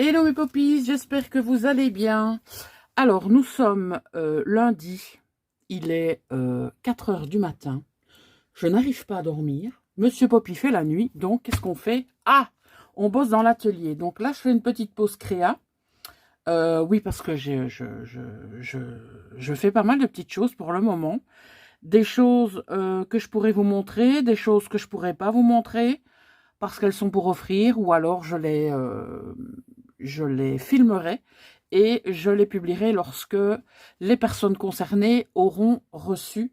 Hello mes poppies, j'espère que vous allez bien. Alors, nous sommes lundi, il est 4 heures du matin. Je n'arrive pas à dormir. Monsieur Poppy fait la nuit, donc qu'est-ce qu'on fait? Ah, on bosse dans l'atelier. Donc là, je fais une petite pause créa. Oui, parce que je fais pas mal de petites choses pour le moment. Des choses que je pourrais vous montrer, des choses que je pourrais pas vous montrer, parce qu'elles sont pour offrir, ou alors je les filmerai et je les publierai lorsque les personnes concernées auront reçu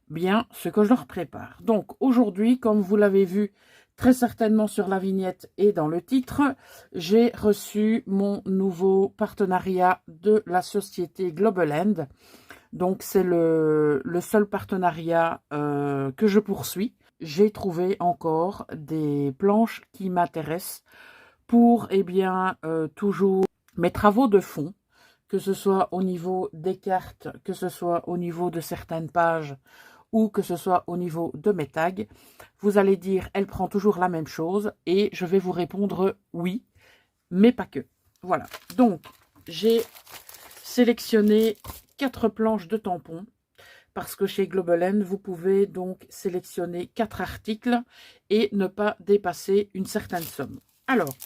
bien ce que je leur prépare. Donc aujourd'hui, comme vous l'avez vu très certainement sur la vignette et dans le titre, j'ai reçu mon nouveau partenariat de la société Global End. Donc c'est le seul partenariat que je poursuis. J'ai trouvé encore des planches qui m'intéressent pour toujours mes travaux de fond, que ce soit au niveau des cartes, que ce soit au niveau de certaines pages ou que ce soit au niveau de mes tags. Vous allez dire, elle prend toujours la même chose et je vais vous répondre oui, mais pas que. Voilà, donc j'ai sélectionné 4 planches de tampons parce que chez Global End, vous pouvez donc sélectionner 4 articles et ne pas dépasser une certaine somme. Alors,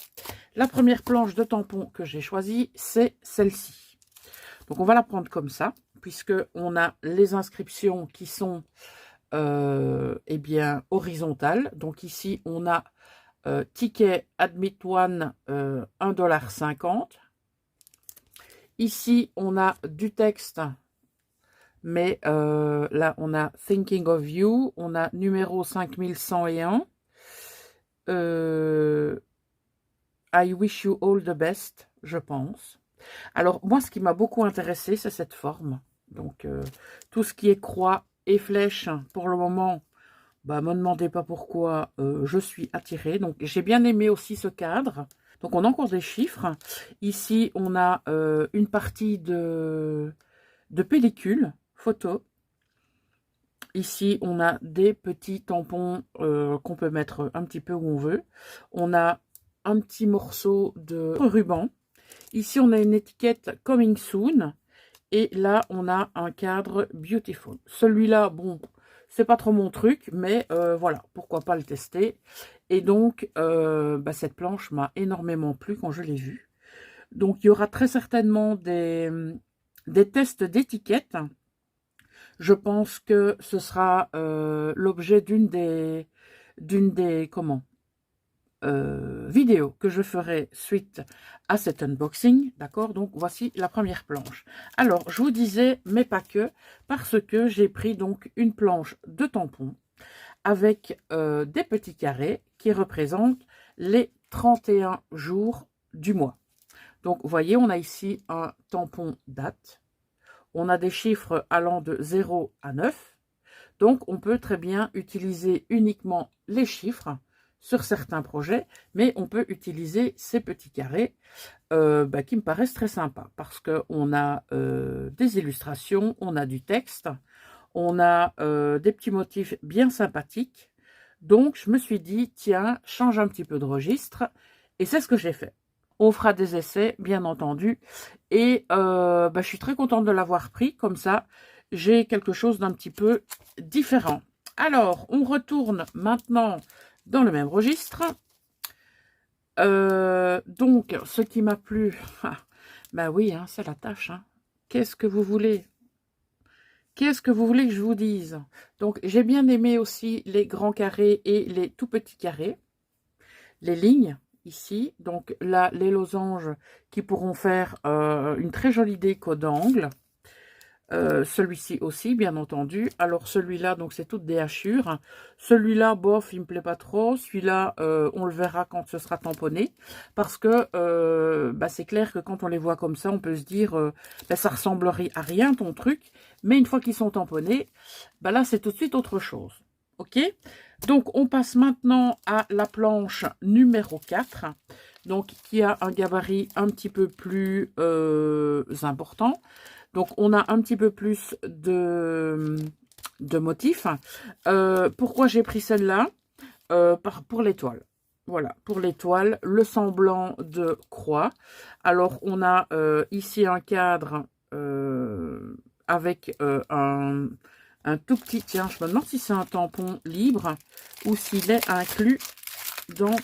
la première planche de tampon que j'ai choisie, c'est celle-ci. Donc, on va la prendre comme ça, puisqu'on a les inscriptions qui sont horizontales. Donc, ici, on a ticket Admit One 1,50 $. Ici, on a du texte, mais là, on a Thinking of You, on a numéro 5101. I wish you all the best, je pense. Alors, moi, ce qui m'a beaucoup intéressé, c'est cette forme. Donc, tout ce qui est croix et flèche, pour le moment, bah, me demandez pas pourquoi, je suis attirée. Donc, j'ai bien aimé aussi ce cadre. Donc, on a encore des chiffres. Ici, on a une partie de pellicule, photo. Ici, on a des petits tampons qu'on peut mettre un petit peu où on veut. On a un petit morceau de ruban. Ici, on a une étiquette Coming Soon. Et là, on a un cadre Beautiful. Celui-là, bon, c'est pas trop mon truc, mais voilà, pourquoi pas le tester. Et donc, cette planche m'a énormément plu quand je l'ai vue. Donc, il y aura très certainement des tests d'étiquette. Je pense que ce sera l'objet d'une des vidéos que je ferai suite à cet unboxing, d'accord? Donc, voici la première planche. Alors, je vous disais, mais pas que, parce que j'ai pris donc une planche de tampon avec des petits carrés qui représentent les 31 jours du mois. Donc, vous voyez, on a ici un tampon date. On a des chiffres allant de 0 à 9. Donc, on peut très bien utiliser uniquement les chiffres sur certains projets, mais on peut utiliser ces petits carrés qui me paraissent très sympas parce qu'on a des illustrations, on a du texte, on a des petits motifs bien sympathiques. Donc, je me suis dit, tiens, change un petit peu de registre et c'est ce que j'ai fait. On fera des essais, bien entendu. Et je suis très contente de l'avoir pris. Comme ça, j'ai quelque chose d'un petit peu différent. Alors, on retourne maintenant dans le même registre. Donc, ce qui m'a plu, ben oui, hein, c'est la tâche. Hein. Qu'est-ce que vous voulez? Qu'est-ce que vous voulez que je vous dise? Donc, j'ai bien aimé aussi les grands carrés et les tout petits carrés. Les lignes. Ici, donc là, les losanges qui pourront faire une très jolie déco d'angle. Celui-ci aussi, bien entendu. Alors, celui-là, donc c'est toutes des hachures. Celui-là, bof, il me plaît pas trop. Celui-là, on le verra quand ce sera tamponné. Parce que c'est clair que quand on les voit comme ça, on peut se dire, ça ressemblerait à rien, ton truc. Mais une fois qu'ils sont tamponnés, là, c'est tout de suite autre chose. Ok? Donc, on passe maintenant à la planche numéro 4, donc qui a un gabarit un petit peu plus important. Donc, on a un petit peu plus de motifs. Pourquoi j'ai pris celle-là? Pour l'étoile. Voilà, pour l'étoile, le semblant de croix. Alors, on a ici un cadre avec un tout petit... Tiens, je me demande si c'est un tampon libre ou s'il est inclus dans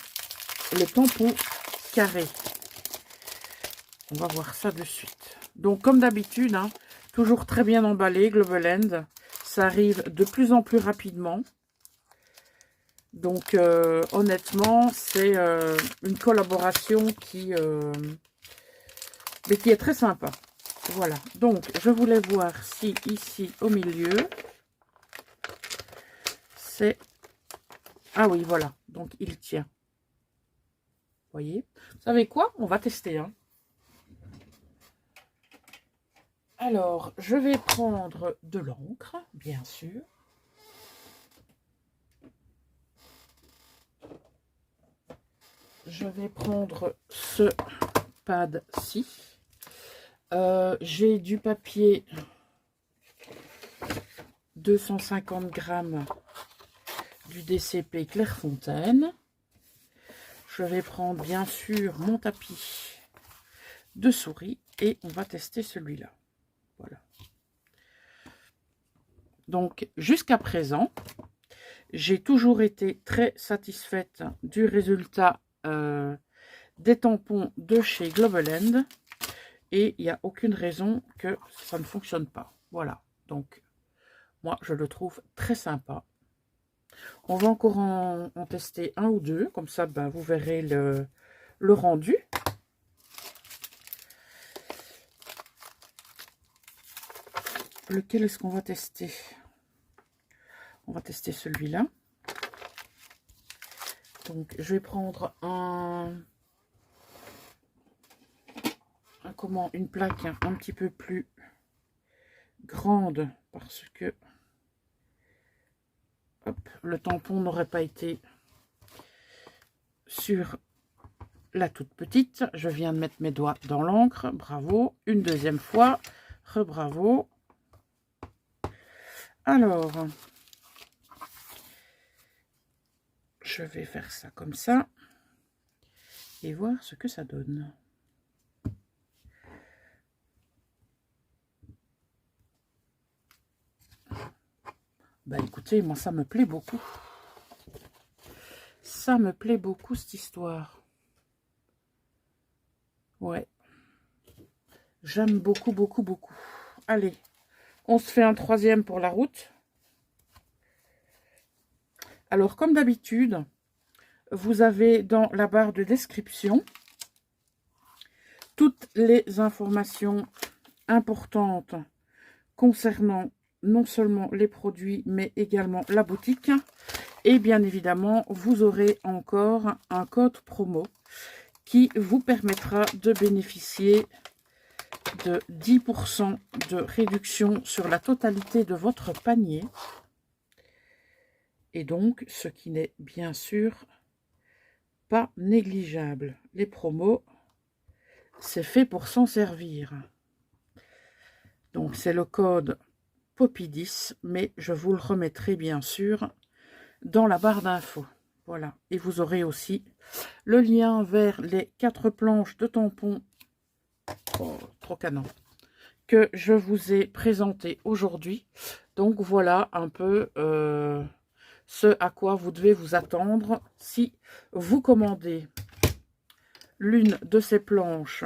le tampon carré. On va voir ça de suite. Donc, comme d'habitude, hein, toujours très bien emballé, Globaland. Ça arrive de plus en plus rapidement. Donc, honnêtement, c'est une collaboration qui est très sympa. Voilà. Donc, je voulais voir si ici, au milieu, c'est... Ah oui, voilà. Donc, il tient. Vous voyez? Vous savez quoi? On va tester, hein. Alors, je vais prendre de l'encre, bien sûr. Je vais prendre ce pad-ci. J'ai du papier 250 grammes du DCP Clairefontaine. Je vais prendre bien sûr mon tapis de souris et on va tester celui-là. Voilà. Donc, jusqu'à présent, j'ai toujours été très satisfaite du résultat des tampons de chez Globaland et il n'y a aucune raison que ça ne fonctionne pas. Voilà, donc moi je le trouve très sympa. On va encore en tester un ou deux, comme ça ben, vous verrez le rendu. Lequel est-ce qu'on va tester? On va tester celui-là. Donc, je vais prendre une plaque un petit peu plus grande parce que hop, le tampon n'aurait pas été sur la toute petite. Je viens de mettre mes doigts dans l'encre. Bravo. Une deuxième fois. Rebravo. Alors, je vais faire ça comme ça et voir ce que ça donne. Bah écoutez, moi ça me plaît beaucoup. Ça me plaît beaucoup cette histoire. Ouais. J'aime beaucoup, beaucoup, beaucoup. Allez, on se fait un troisième pour la route. Alors, comme d'habitude, vous avez dans la barre de description toutes les informations importantes concernant non seulement les produits, mais également la boutique. Et bien évidemment, vous aurez encore un code promo qui vous permettra de bénéficier de 10% de réduction sur la totalité de votre panier. Et donc, ce qui n'est bien sûr pas négligeable. Les promos, c'est fait pour s'en servir. Donc, c'est le code Poppy10, mais je vous le remettrai bien sûr dans la barre d'infos. Voilà. Et vous aurez aussi le lien vers les 4 planches de tampons, oh, trop canon, que je vous ai présenté aujourd'hui. Donc, voilà un peu ce à quoi vous devez vous attendre si vous commandez l'une de ces planches,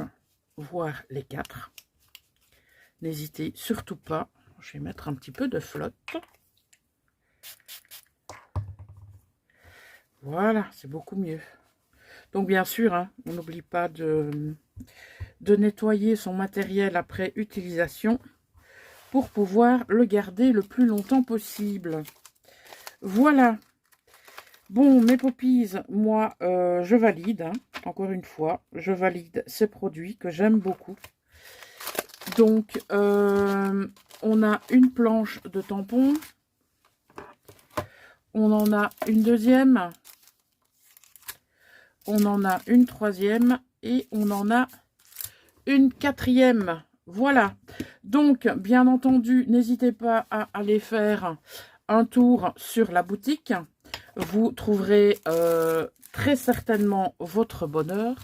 voire les 4. N'hésitez surtout pas. Je vais mettre un petit peu de flotte. Voilà, c'est beaucoup mieux. Donc bien sûr, hein, on n'oublie pas de nettoyer son matériel après utilisation pour pouvoir le garder le plus longtemps possible. Voilà. Bon, mes poppies, moi, je valide, hein, encore une fois, je valide ces produits que j'aime beaucoup. Donc, on a une planche de tampons. On en a une deuxième. On en a une troisième. Et on en a une quatrième. Voilà. Donc, bien entendu, n'hésitez pas à aller faire un tour sur la boutique. Vous trouverez très certainement votre bonheur.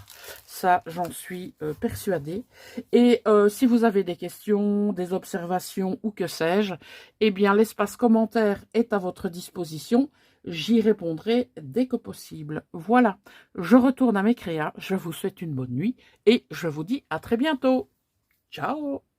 Ça, j'en suis persuadée. Et si vous avez des questions, des observations ou que sais-je, eh bien, l'espace commentaire est à votre disposition. J'y répondrai dès que possible. Voilà, je retourne à mes créas. Je vous souhaite une bonne nuit et je vous dis à très bientôt. Ciao!